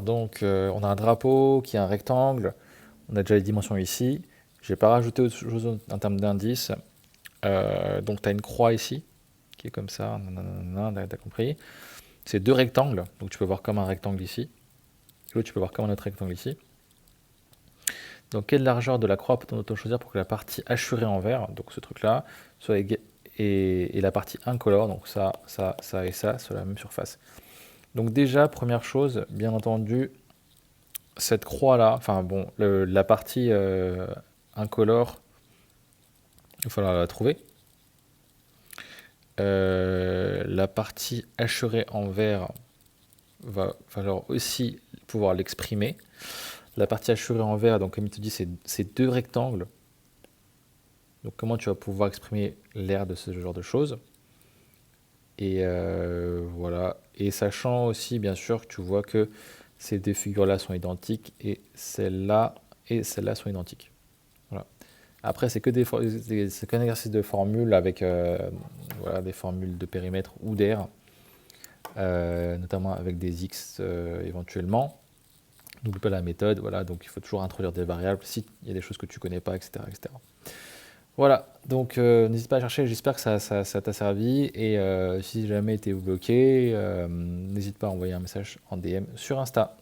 Donc on a un drapeau qui est un rectangle, on a déjà les dimensions ici, je n'ai pas rajouté autre chose en termes d'indice. Donc tu as une croix ici, qui est comme ça, nanana, t'as compris. C'est deux rectangles, donc tu peux voir comme un rectangle ici, et l'autre tu peux voir comme un autre rectangle ici. Donc quelle largeur de la croix peut-on choisir pour que la partie hachurée en vert, donc ce truc-là, soit et la partie incolore, donc ça et ça, sur la même surface. Donc déjà, première chose, bien entendu, cette croix-là, enfin bon, la partie incolore, il va falloir la trouver. La partie hachurée en vert va falloir aussi pouvoir l'exprimer. La partie hachurée en vert, donc comme il te dit, c'est deux rectangles. Donc comment tu vas pouvoir exprimer l'air de ce genre de choses. Et voilà. Et sachant aussi, bien sûr, que tu vois que ces deux figures-là sont identiques et celle-là sont identiques. Voilà. Après, c'est qu'un exercice de formule avec voilà, des formules de périmètre ou d'air, notamment avec des x éventuellement. N'oublie pas la méthode, voilà, donc il faut toujours introduire des variables s'il y a des choses que tu ne connais pas, etc., etc. Voilà, donc n'hésite pas à chercher, j'espère que ça t'a servi, et si jamais tu es bloqué, n'hésite pas à envoyer un message en DM sur Insta.